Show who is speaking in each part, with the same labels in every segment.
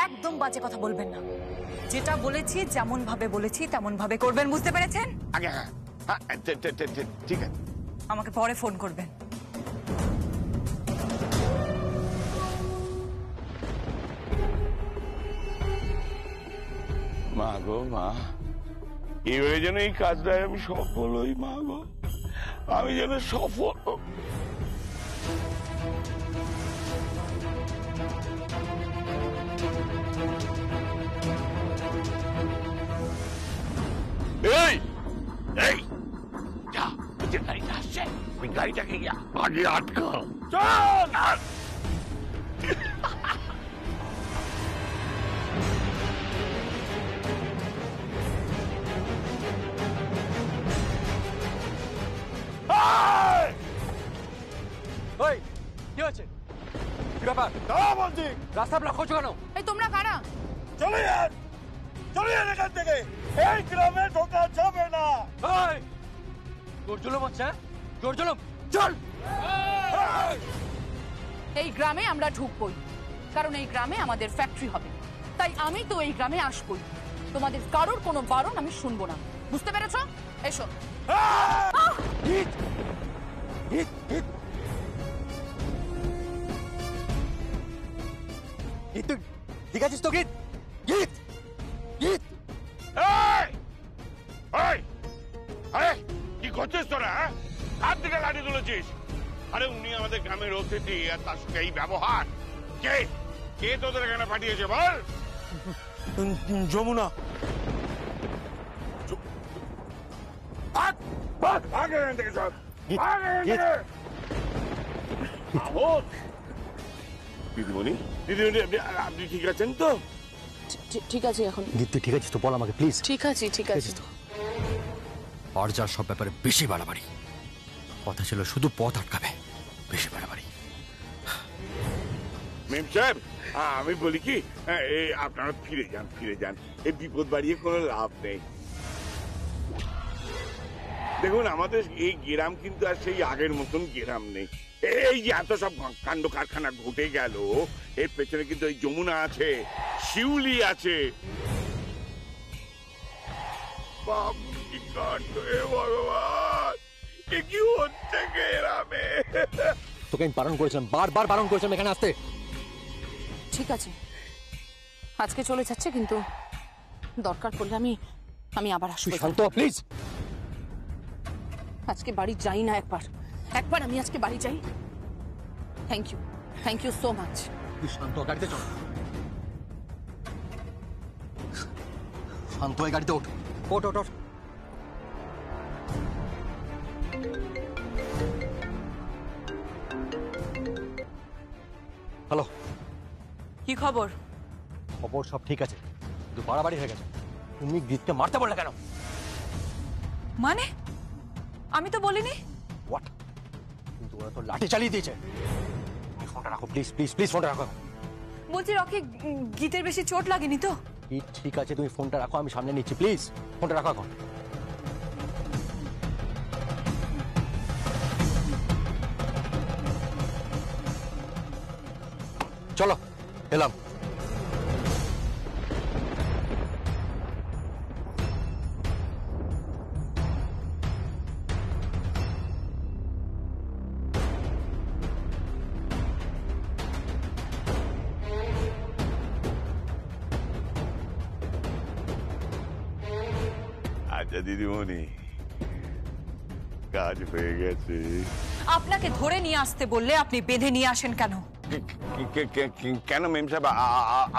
Speaker 1: একদম বাজে কথা বলবেন না। যেটা বলেছি যেমন ভাবে বলেছি তেমন ভাবে করবেন, বুঝতে পেরেছেন?
Speaker 2: আগে হ্যাঁ হ্যাঁ, ঠিক আছে।
Speaker 1: আমাকে পরে ফোন করবেন।
Speaker 2: মা গো মা, এবারে যেন এই কাজটায় আমি সফল হই। মা গো, আমি যেন সফল। এই এই যা, যে গাড়িটা আসছে ওই গাড়িটাকে আগে আটকা। চল।
Speaker 3: কি হচ্ছে? কি ব্যাপার?
Speaker 2: বলছি
Speaker 3: রাস্তা ব্লক করছো কেন?
Speaker 1: এই তোমরা কারা?
Speaker 2: চলে যান, চলে যান এখান থেকে। এই গ্রামে ঢোকা যাবে না।
Speaker 3: জোর জুলুম হচ্ছে, জোর জুলুম। চল।
Speaker 1: এই গ্রামে আমরা ঢুকবই, কারণ এই গ্রামে আমাদের ফ্যাক্টরি হবে। তাই আমি তো এই গ্রামে আসবই। তোমাদের কারোর কোনো বারণ আমি শুনবো না, বুঝতে পেরেছো? এসো।
Speaker 3: ঠিক আছিস তো? গীত গীত গীত
Speaker 2: কি করছিস তোরা? হাত দিকে লাঠি তুলেছিস? আরে উনি আমাদের গ্রামের অতিথি, আর তার সঙ্গে এই ব্যবহার। কে কে তোদের এখানে পাঠিয়েছে বল?
Speaker 3: যমুনা।
Speaker 2: দিদিমণি, দিদিমণি, আপনি ঠিক আছেন তো?
Speaker 4: ঠিক আছে এখন।
Speaker 3: গীত তুই ঠিক আছিস তো? বল আমাকে প্লিজ।
Speaker 4: ঠিক আছে ঠিক আছে।
Speaker 3: আর যার সব ব্যাপারে বেশি বাড়াবাড়ি। কথা ছিল শুধু পথ আটকাবে, বেশি বাড়াবাড়ি।
Speaker 2: মেম সাহেব, আমি বলি কি, আপনারা ফিরে যান, ফিরে যান। এই বিপদ বাড়িয়ে কোনো লাভ নেই। দেখুন, আমাদের এই গ্রাম কিন্তু আর সেই আগের মতন গ্রাম নেই। এই যে এত সব কাণ্ড কারখানা ঘটে গেল, এর পেছনে কিন্তু এই যমুনা আছে, শিউলি আছে। ভগবান, এ কি হচ্ছে গ্রামে?
Speaker 3: তোকে আমি বারণ করেছিলাম, বারবার বারণ করেছিলাম এখানে আসতে।
Speaker 4: ঠিক আছে, আজকে চলে যাচ্ছে, কিন্তু দরকার পড়লে আমি আবার আসবো।
Speaker 3: শান্ত প্লিজ।
Speaker 4: আজকে বাড়ি যাই না, একবার আমি আজকে বাড়ি যাই। Thank you so much.
Speaker 3: তুই শান্ত, গাড়িতে চল। শান্ত হয়ে গাড়িতে ওঠ, ওঠ ওঠ ওঠ। হ্যালো,
Speaker 1: কি খবর?
Speaker 3: খবর সব ঠিক আছে, কিন্তু বাড়াবাড়ি হয়ে গেছে। তুমি গীতকে মারতে বললে কেন?
Speaker 1: মানে আমি তো বলিনি।
Speaker 3: হোয়াট? কিন্তু ওরা তো লাঠি চালিয়ে দিয়েছে। তুমি ফোনটা রাখো প্লিজ, প্লিজ প্লিজ ফোনটা রাখো।
Speaker 1: বলছি রকি, গীতের বেশি চোট লাগেনি তো?
Speaker 3: ঠিক আছে, তুমি ফোনটা রাখো, আমি সামনে নিচ্ছি। প্লিজ ফোনটা রাখো এখন। চলো এলাম।
Speaker 2: আচ্ছা দিদিমণি, কাজ হয়ে গেছে।
Speaker 1: আপনাকে ধরে নিয়ে আসতে বললে আপনি বেঁধে নিয়ে আসেন কেন?
Speaker 2: কেন মেম সাহেব,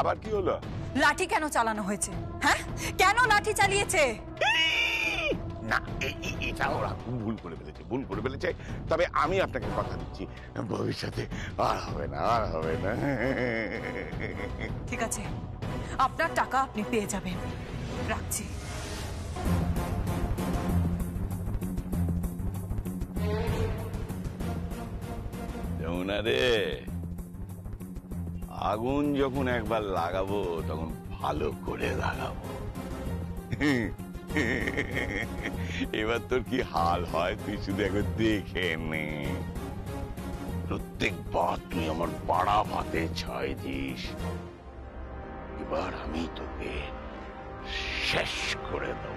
Speaker 2: আবার কি হলো?
Speaker 1: লাঠি কেন চালানো হয়েছে? হ্যাঁ, কেন লাঠি চালিয়েছে?
Speaker 2: না, এটা ওরা ভুল করে ফেলেছে, ভুল করে ফেলেছে। তবে আমি আপনাকে কথা দিচ্ছি, ভবিষ্যতে আর হবে না, আর হবে না।
Speaker 1: ঠিক আছে, আপনার টাকা আপনি পেয়ে যাবেন। রাখছি।
Speaker 2: যমুনা রে, আগুন যখন একবার লাগাবো তখন ভালো করে লাগাবো। এবার তোর কি হাল হয় তুই শুধু একবার দেখে নে। প্রত্যেকবার তুই আমার পাড়া ভাতে ছাই দিস, এবার আমি তোকে শেষ করে দেব।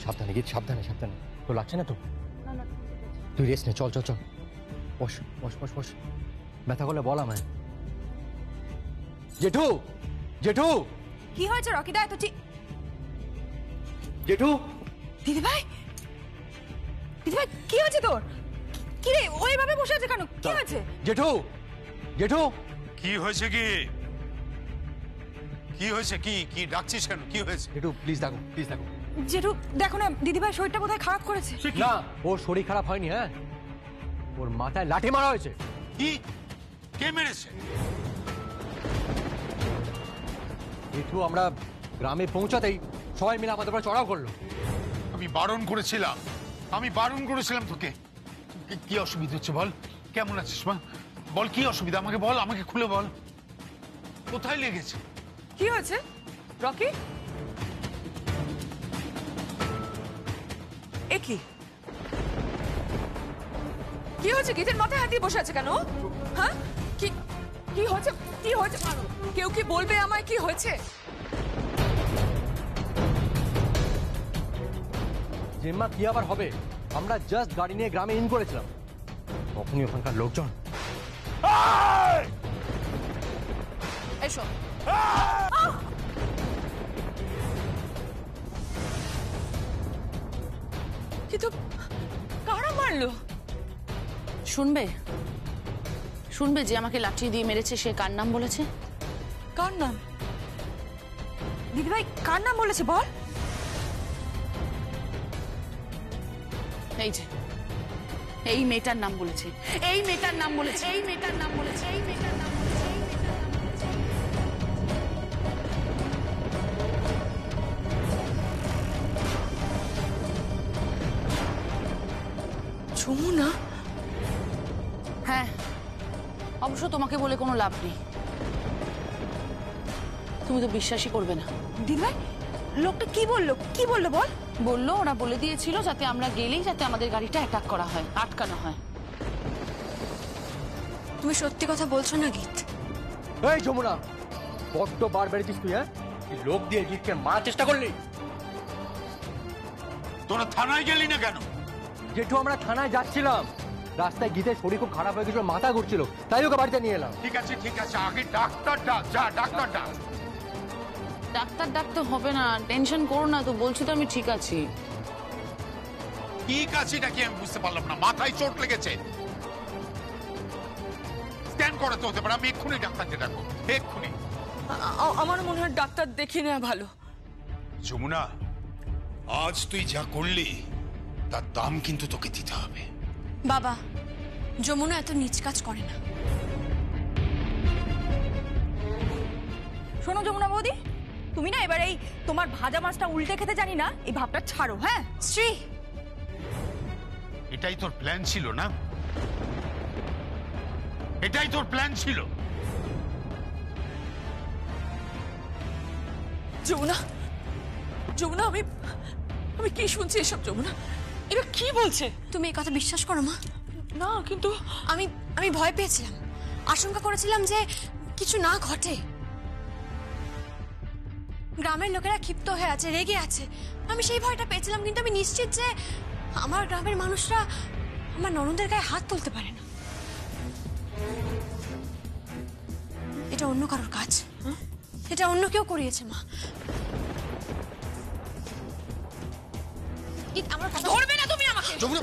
Speaker 3: সাবধানে গিয়ে, সাবধানে সাবধানে। তো লাগছে না তো? তুই রেস্ট নে, চল চল চল। বস বস বস বস। ব্যথা করলে বল আমায়। জেঠু, জেঠু,
Speaker 5: কি হয়েছে রকিদা? এত
Speaker 3: জেঠু।
Speaker 5: দিদিভাই, দিদিভাই কি হয়েছে তোর? কি রে, ওইভাবে বসে আছে কেন? কি হয়েছে?
Speaker 3: জেঠু, জেঠু।
Speaker 6: কি হয়েছে? কি কি হয়েছে? কি কি ডাকছিস কেন? কি হয়েছে?
Speaker 3: জেঠু প্লিজ দেখো, প্লিজ দেখো।
Speaker 5: জেঠু দেখো না, দিদিভাই শরীরটা বোধহয় খারাপ করেছে।
Speaker 3: না, ওর শরীর খারাপ হয়নি। হ্যাঁ, ওর মাথায় লাঠি মারা হয়েছে।
Speaker 6: কি? কে মেরেছে?
Speaker 3: জেঠু, আমরা গ্রামে পৌঁছাতেই সবাই মিলে আমাদের উপর চড়াও করলো।
Speaker 6: আমি বারণ করেছিলাম, আমি বারণ করেছিলাম তোকে। কি অসুবিধা হচ্ছে বল? কেমন আছিস মা? বল কি অসুবিধা, আমাকে বল, আমাকে খুলে বল। কোথায় লেগেছে?
Speaker 5: কি হয়েছে রকি? এ কি কি হয়েছে? গীতের মাথায় হাত দিয়ে বসে আছে কেন? হ্যাঁ, কি কি হয়েছে? কি হয়েছে? কেউ কি বলবে আমায় কি হয়েছে?
Speaker 3: জেম্মা, কি আবার হবে? আমরা জাস্ট গাড়ি নিয়ে গ্রামে ইন করেছিলাম, তখনই ওখানকার লোকজন।
Speaker 1: এসো।
Speaker 5: কিন্তু কারা মারলো?
Speaker 1: শুনবে, শুনবে যে আমাকে লাঠি দিয়ে মেরেছে সে কার নাম বলেছে?
Speaker 5: কার নাম? দিদিভাই কার নাম বলেছে বল?
Speaker 1: এই যে এই মেয়েটার নাম বলেছে, এই মেয়েটার নাম বলেছে, এই মেয়েটার নাম বলেছে, এই মেয়েটার নাম বলেছে, এই মেয়েটার নাম বলেছে।
Speaker 5: যমুনা?
Speaker 1: হ্যাঁ, অবশ্য তোমাকে বলে কোনো লাভ নেই, তুমি তো বিশ্বাসই করবে না।
Speaker 5: দিদিভাই লোকটা কি বললো? কি বললো বল?
Speaker 1: বললো ওরা বলে দিয়েছিল যাতে আমরা গেলেই যাতে আমাদের গাড়িটা অ্যাটাক করা হয়, আটকানো হয়।
Speaker 5: তুমি সত্যি কথা বলছো না গীত?
Speaker 3: এই যমুনা, বড্ড বার বেড়েছিস তুই। হ্যাঁ, তুই লোক দিয়ে গীতকে মারার চেষ্টা করলি।
Speaker 6: তোরা থানায় গেলি না কেন?
Speaker 3: জেঠু, আমরা থানায় যাচ্ছিলাম, রাস্তায় গীতের শরীর খুব খারাপ হয়ে গেছিল, মাথা ঘুরছিল, তাই ওকে বাড়িতে নিয়ে এলাম।
Speaker 6: ঠিক আছে ঠিক আছে, আগে ডাক্তার ডাক, যা ডাক্তার ডাক।
Speaker 1: ডাক্তার ডাকতে হবে না, টেনশন করো না, তো বলছি তো আমি ঠিক আছি।
Speaker 6: ঠিক আছে, এটা কি আমি বুঝতে পারলাম না। মাথায় চোট লেগেছে, স্ক্যান করাতে হতে পারে। আমি এক্ষুনি ডাক্তারকে ডাকবো, এক্ষুনি।
Speaker 5: আমার মনে হয় ডাক্তার দেখিয়ে নেওয়া ভালো।
Speaker 6: যমুনা, আজ তুই যা করলি তার দাম কিন্তু তোকে দিতে হবে।
Speaker 5: বাবা, যমুনা এত নীচ কাজ করে না। শোনো যমুনা বৌদি, তুমি না এবার এই তোমার ভাজা মাছটা উল্টে খেতে জানি না এই ভাবটা ছাড়ো। হ্যাঁ শ্রী,
Speaker 6: এটাই তোর প্ল্যান ছিল না? এটাই তোর প্ল্যান ছিল?
Speaker 5: যমুনা, যমুনা আমি আমি কি শুনছি এসব? যমুনা এরা কি বলছে?
Speaker 7: তুমি এই কথা বিশ্বাস করো মা?
Speaker 5: না কিন্তু
Speaker 7: আমি ভয় পেয়েছিলাম, আশঙ্কা করেছিলাম যে কিছু না ঘটে। গ্রামের লোকেরা ক্ষিপ্ত হয়ে আছে, রেগে আছে, আমি সেই ভয়টা পেয়েছিলাম। কিন্তু আমি নিশ্চিত যে আমার গ্রামের মানুষরা আমার ননদের গায়ে হাত তুলতে পারে না। এটা অন্য কারোর কাজ, এটা অন্য কেউ করিয়েছে মা। আমার কথা
Speaker 5: ধরবে না তুমি আমাকে?
Speaker 6: যমুনা,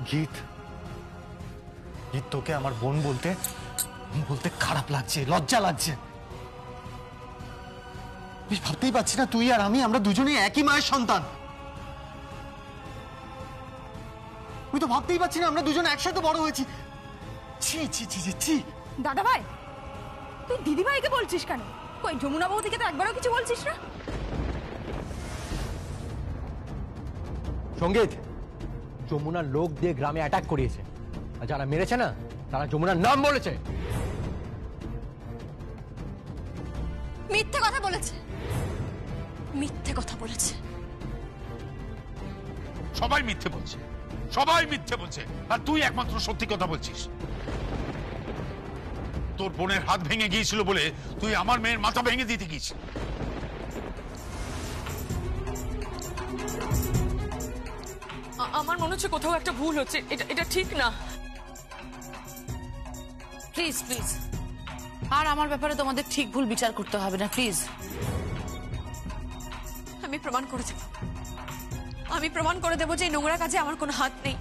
Speaker 8: গীত, গীত তোকে আমার বোন বলতে বলতে খারাপ লাগছে, লজ্জা লাগছে। আমি ভাবতেই পারছি না তুই আর আমরা দুজনেই একই মায়ের সন্তান। আমি তো ভাবতেই পারছি না আমরা দুজনে একসাথে বড় হয়েছি। ছি ছি ছি ছি ছি।
Speaker 5: দাদা ভাই, তুই দিদি ভাইকে বলছিস কেন? কই যমুনা বৌদিকে তো একবারও কিছু বলছিস না?
Speaker 3: সঙ্গীত, যমুনার লোক দিয়ে গ্রামে অ্যাটাক করিয়েছে, আর যারা মেরেছে না তারা যমুনার নাম বলেছে।
Speaker 7: মিথ্যে কথা বলেছে। মিথ্যে কথা বলেছে।
Speaker 6: সবাই মিথ্যে বলছে, সবাই মিথ্যে বলছে, আর তুই একমাত্র সত্যি কথা বলছিস। তোর বোনের হাত ভেঙে গিয়েছিল বলে তুই আমার মেয়ের মাথা ভেঙে দিতে গিয়েছিস।
Speaker 5: আমার মনে হচ্ছে কোথাও একটা ভুল হচ্ছে, এটা ঠিক না।
Speaker 4: প্লিজ প্লিজ, আর আমার ব্যাপারে তোমাদের ঠিক ভুল বিচার করতে হবে না, প্লিজ।
Speaker 7: আমি প্রমাণ করে দেব, আমি প্রমাণ করে দেবো যে এই নোংরা কাজে আমার কোনো হাত নেই।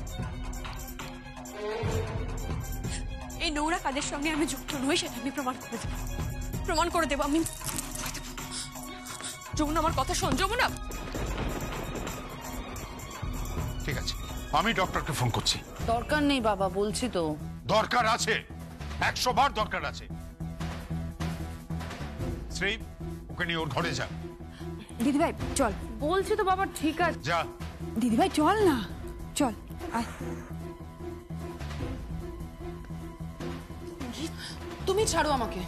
Speaker 7: এই নোংরা কাজের সঙ্গে আমি যুক্ত নই, সেটা আমি প্রমাণ করে দেব, প্রমাণ করে দেবো আমি।
Speaker 5: যমুনা, আমার কথা শোন যমুনা।
Speaker 6: ঠিক আছে, আমি ডক্টরকে ফোন করছি।
Speaker 4: দরকার নেই বাবা, বলছি তো।
Speaker 6: দরকার আছে, 100 বার দরকার আছে। শ্রী, ওকে নিয়ে ওর ঘরে যা।
Speaker 5: দিদিভাই চল।
Speaker 4: বলছি তো বাবা, ঠিক আছে।
Speaker 6: যা।
Speaker 5: দিদিভাই চল না, চল আয়।
Speaker 4: তুমি ছাড়ো আমাকে।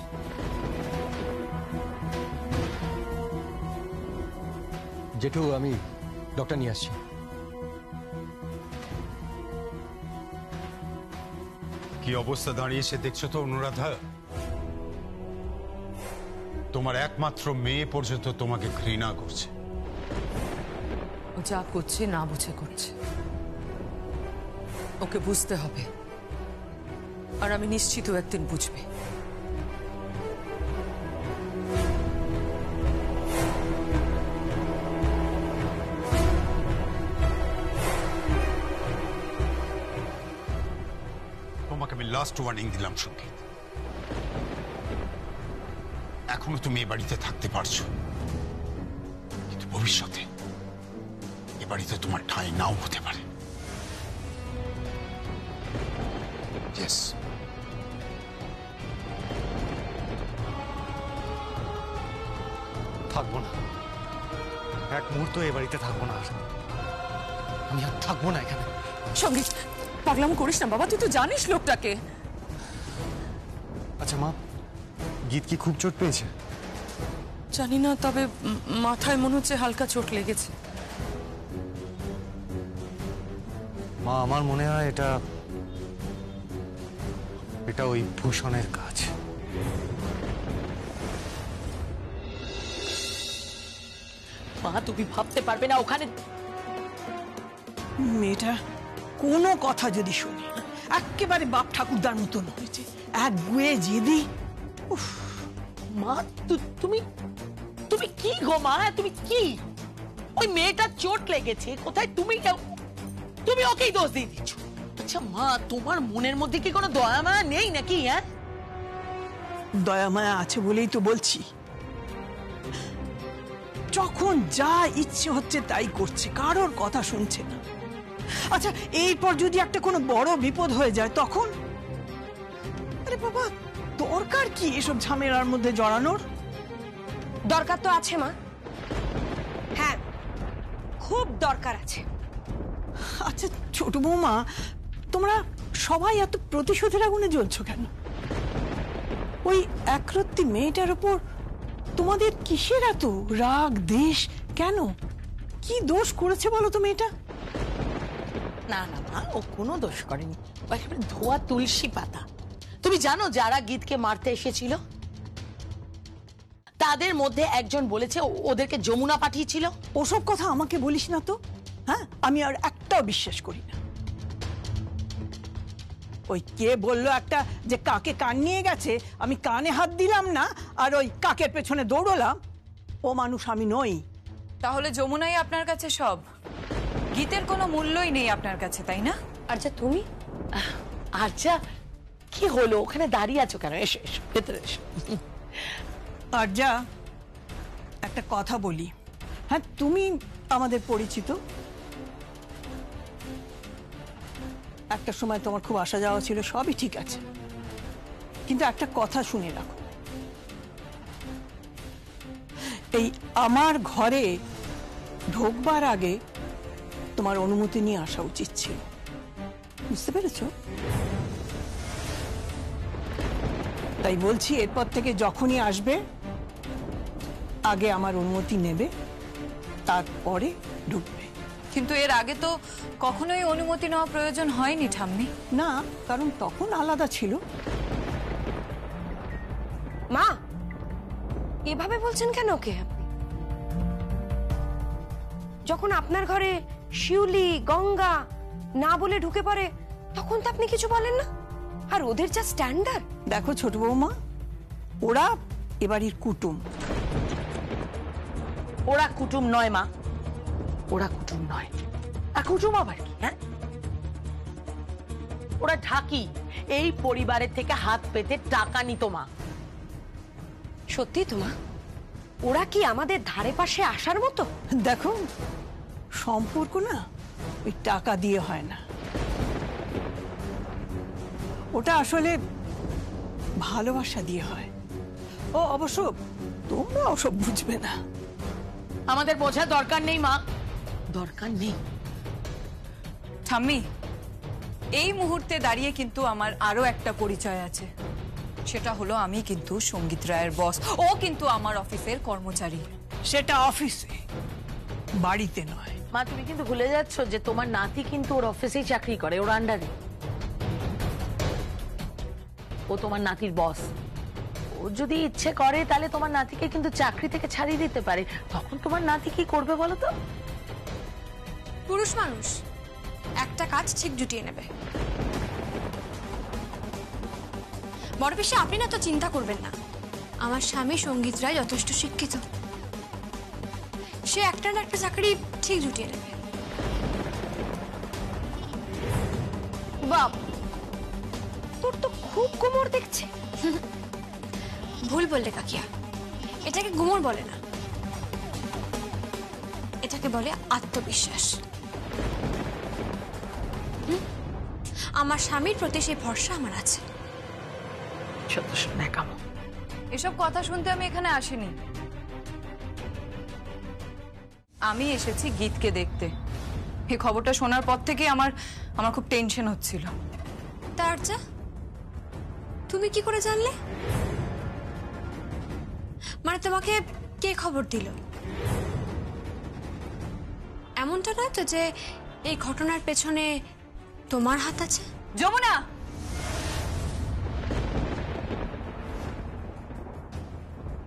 Speaker 3: জেঠু, আমি ডক্টর নিয়ে আসছি।
Speaker 6: কি অবস্থা দাঁড়িয়েছে দেখছো তো অনুরাধা? তোমার একমাত্র মেয়ে পর্যন্ত তোমাকে ঘৃণা করছে।
Speaker 5: ও যা করছে না বুঝে করছে, ওকে বুঝতে হবে, আর আমি নিশ্চিত ও একদিন বুঝবে।
Speaker 6: তোমাকে আমি লাস্ট ওয়ার্নিং দিলাম সঙ্গীত, এখনো তুমি এ বাড়িতে থাকতে পারছো, কিন্তু ভবিষ্যতে এ বাড়িতে তোমার ঠাঁই নাও হতে পারে। ইয়েস।
Speaker 8: থাকবো না, এক মুহূর্ত এ বাড়িতে থাকবো না। আর আমি আর থাকবো না এখানে।
Speaker 5: সঙ্গীত, পাগলাম করিস না বাবা, তুই তো জানিস লোকটাকে।
Speaker 8: আচ্ছা মা, গীত কি খুব চোট পেয়েছে?
Speaker 5: জানি না, তবে মাথায় মনে হচ্ছে হালকা চোট লেগেছে।
Speaker 8: মা, আমার মনে হয় এটা ওই ভূষণের কাজ।
Speaker 9: মা, তুমি ভাবতে পারবে না ওখানে
Speaker 10: মেয়েটা কোনো কথা যদি শুনে, একেবারে বাপ ঠাকুরদার মতন হয়েছে, এক গুয়ে জেদি।
Speaker 9: মা, তুমি তুমি কি গো মা, তুমি কি? ওই মেয়েটার চোট লেগেছে কোথায়, তুমি ওকেই দোষ দিয়ে দিচ্ছ। আচ্ছা মা, তোমার মনের মধ্যে কি কোনো দয়া মায়া নেই নাকি? হ্যাঁ,
Speaker 10: দয়া মায়া আছে বলেই তো বলছি, যখন যা ইচ্ছে হচ্ছে তাই করছে, কারোর কথা শুনছে না। আচ্ছা, এরপর যদি একটা কোনো বড় বিপদ হয়ে যায় তখন? আরে বাবা, দরকার কি এসব ঝামেলার মধ্যে জড়ানোর?
Speaker 7: দরকার তো আছে মা, হ্যাঁ খুব দরকার আছে।
Speaker 10: আচ্ছা ছোট বৌমা, তোমরা সবাই এত প্রতিশোধের আগুনে জ্বলছো কেন? ওই একরত্তি মেয়েটার উপর তোমাদের কিসের এত রাগ দেশ? কেন, কি দোষ করেছে বলো তো মেয়েটা?
Speaker 9: না না মা, ও কোনো দোষ করেনি, ও একেবারে ধোয়া তুলসী পাতা। তুমি জানো যারা গীতকে মারতে এসেছিল তাদের মধ্যে একজন বলেছে ওদেরকে যমুনা পাঠিয়েছিল।
Speaker 10: ওসব কথা আমাকে বলিস না তো, হ্যাঁ? আমি আর একটাও বিশ্বাস করি না। ওই কে বললো একটা যে কাকে কান নিয়ে গেছে, আমি কানে হাত দিলাম না আর ওই কাকের পেছনে দৌড়লাম, ও মানুষ আমি নই।
Speaker 5: তাহলে যমুনাই আপনার কাছে সব, গীতের কোনো মূল্যই নেই আপনার কাছে, তাই না?
Speaker 9: আচ্ছা তুমি, আচ্ছা কি হলো, ওখানে দাঁড়িয়ে আছো কেন? এসো এসো, ভেতরে এসো।
Speaker 10: আর যা একটা কথা বলি, হ্যাঁ তুমি আমাদের পরিচিত, একটা সময় তোমার খুব আসা যাওয়া ছিল, সবই ঠিক আছে, কিন্তু একটা কথা শুনে রাখো, এই আমার ঘরে ঢোকবার আগে তোমার অনুমতি নিয়ে আসা উচিত ছিল, বুঝতে পেরেছো? তাই বলছি, এরপর থেকে যখনই আসবে আগে আমার অনুমতি নেবে, তারপরে ঢুকবে।
Speaker 5: কিন্তু এর আগে তো কখনোই অনুমতি নেওয়া প্রয়োজন হয়নি ঠাম্মি।
Speaker 10: না, কারণ তখন আলাদা ছিল।
Speaker 7: মা এভাবে বলছেন কেন ওকে আপনি? যখন আপনার ঘরে শিউলি গঙ্গা না বলে ঢুকে পড়ে তখন তো আপনি কিছু বলেন না, আর ওদের যা স্ট্যান্ডার্ড।
Speaker 10: দেখো ছোট বৌমা, ওরা এবাড়ির কুটুম।
Speaker 9: ওরা কুটুম নয় মা, ওরা কুটুম নয়। আর কুটুম আবার কি? হ্যাঁ, ওরা ঢাকি। এই পরিবারের থেকে হাত পেতে টাকা নিত মা।
Speaker 7: সত্যি তো মা, ওরা কি আমাদের ধারে পাশে আসার মতো?
Speaker 10: দেখো, সম্পর্ক না ওই টাকা দিয়ে হয় না, ওটা আসলে ভালোবাসা দিয়ে হয়। ও অবশ্য তোমরা ওসব বুঝবে না।
Speaker 9: আমাদের বোঝার দরকার নেই মা, দরকার নেই।
Speaker 5: ঠাম্মি, এই মুহূর্তে দাঁড়িয়ে কিন্তু আমার আরো একটা পরিচয় আছে। সেটা হলো আমি কিন্তু সঙ্গীত রায়ের বস, ও কিন্তু আমার অফিসের কর্মচারী।
Speaker 10: সেটা অফিসে, বাড়িতে নয়।
Speaker 9: মা তুমি কিন্তু ভুলে যাচ্ছ যে তোমার নাতি কিন্তু ওর অফিসেই চাকরি করে, ওর আন্ডারে। ও তোমার নাতির বস। ও যদি ইচ্ছে করে তাহলে তোমার নাতিকে কিন্তু চাকরি থেকে ছাড়িয়ে দিতে পারে। তখন তোমার নাতি কি করবে বলো তো?
Speaker 7: পুরুষ মানুষ একটা কাজ ঠিক জুটিয়ে নেবে। বড় পিসি, আপনি না তো চিন্তা করবেন না, আমার স্বামী সঙ্গীত রায় যথেষ্ট শিক্ষিত, সে একটা না একটা চাকরি ঠিক জুটিয়ে নেবে। বাপ, তোর তো খুব গুমর দেখছে। ভুল বললে কাকিয়া, এটাকে গুমর বলে না, এটাকে বলে আত্মবিশ্বাস। আমার স্বামীর প্রতি সেই ভরসা আমার আছে।
Speaker 9: সত্য শুনে কামো।
Speaker 5: এসব কথা শুনতে আমি এখানে আসিনি, আমি এসেছি গীতকে দেখতে। এই খবরটা শোনার পর থেকে আমার খুব টেনশন হচ্ছিল।
Speaker 7: তার যা, তুমি কি করে জানলে? মানে তোমাকে কে খবর দিল? এমনটা নয় তো যে এই ঘটনার পেছনে তোমার হাত আছে?
Speaker 5: যমুনা,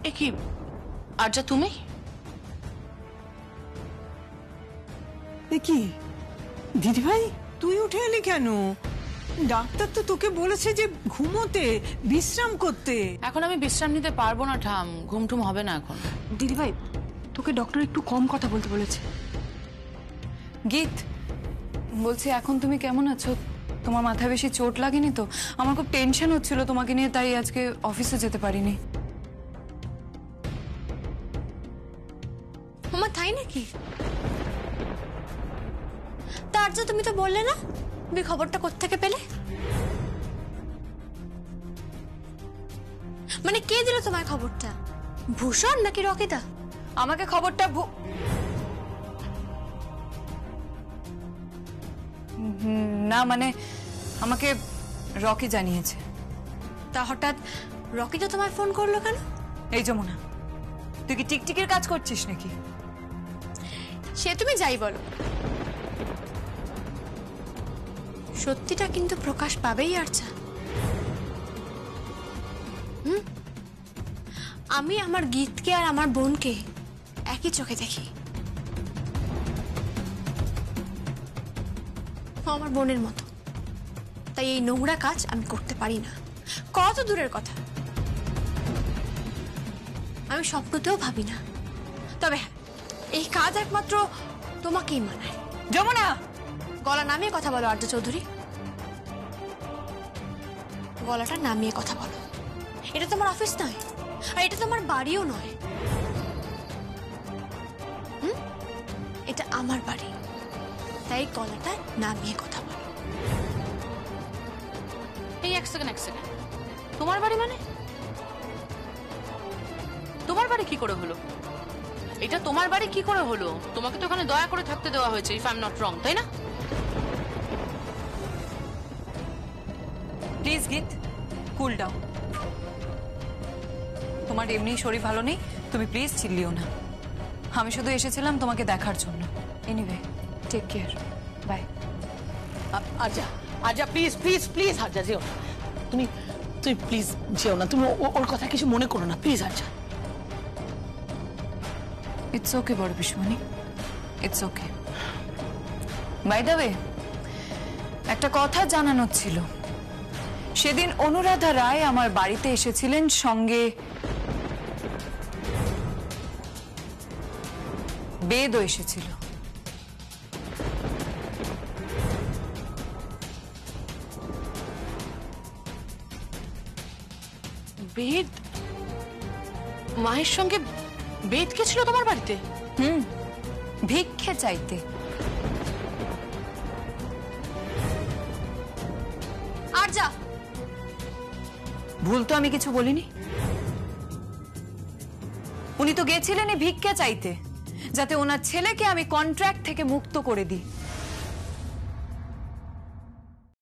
Speaker 9: এ কি আরজা, তুমি?
Speaker 10: এ কি দিদিভাই, তুই উঠে এলি কেন? ডাক্তার তো তোকে বলেছে যে ঘুমোতে, বিশ্রাম করতে।
Speaker 4: এখন আমি বিশ্রাম নিতে পারবো না ঠাম, ঘুমটুম হবে না এখন।
Speaker 5: দিদিভাই, তোকে ডক্টর একটু কম কথা বলতে বলেছে। গীত বলছি, এখন তুমি কেমন আছো? তোমার মাথায় বেশি চোট লাগেনি তো? আমার খুব টেনশন হচ্ছিল তোমাকে নিয়ে, তাই আজকে অফিসে যেতে পারিনি।
Speaker 7: আমার তাই নাকি? তার যা, তুমি তো বললে না তুমি খবরটা কোত্থেকে পেলে? মানে কে দিল তোমার খবরটা? ভূষণ নাকি রকিদা?
Speaker 5: আমাকে খবরটা না, মানে আমাকে রকি জানিয়েছে।
Speaker 7: তা হঠাৎ রকিদা তোমায় ফোন করলো কেন?
Speaker 5: এই যমুনা, তুই কি টিকটিকির কাজ করছিস নাকি?
Speaker 7: সে তুমি যাই বলো, সত্যিটা কিন্তু প্রকাশ পাবেই আরচা। আমি আমার গীতকে আর আমার বোনকে একই চোখে দেখি। আমার বোনের মতো, তাই এই নোংরা কাজ আমি করতে পারি না। কত দূরের কথা, আমি স্বপ্নতেও ভাবি না। তবে হ্যাঁ, এই কাজ একমাত্র তোমাকেই মানায়।
Speaker 5: যমুনা,
Speaker 7: গলা নামিয়ে কথা বলো আরজা চৌধুরী, গলাটা নামিয়ে কথা বলো। এটা তোমার অফিস নয়, আর এটা তোমার বাড়িও নয়। এটা আমার বাড়ি, তাই গলাটা নামিয়ে কথা বলো।
Speaker 4: এই এক সেকেন্ড, তোমার বাড়ি মানে? তোমার বাড়ি কি করে হলো? এটা তোমার বাড়ি কি করে হলো? তোমাকে তো ওখানে দয়া করে থাকতে দেওয়া হয়েছে, if I am not wrong, তাই না?
Speaker 5: প্লিজ গীত, কুল ডাউন। তোমার এমনি শরীর ভালো নেই, তুমি প্লিজ চিল্লিও না। আমি শুধু এসেছিলাম তোমাকে দেখার জন্য। Anyway, take care, bye.
Speaker 9: আচ্ছা আচ্ছা, প্লিজ প্লিজ প্লিজ আচ্ছা যেও না, তুমি তুমি প্লিজ যেও না, তুমি ওর কথা কিছু মনে করো না প্লিজ। আচ্ছা
Speaker 5: ইটস ওকে বড় পিসিমণি, it's okay. By the way, একটা কথা জানানোর ছিল। সেদিন অনুরাধা রায় আমার বাড়িতে এসেছিলেন, সঙ্গে বেদও এসেছিল।
Speaker 9: বেদ, মায়ের সঙ্গে বেদ কে ছিল তোমার বাড়িতে?
Speaker 5: ভিক্ষে চাইতে।
Speaker 7: আর যা,
Speaker 5: ভুল তো আমি কিছু বলিনি। উনি তো গেছিলেন ভিক্ষে চাইতে, যাতে ওনার ছেলেকে আমি কন্ট্রাক্ট থেকে মুক্ত করে দিই।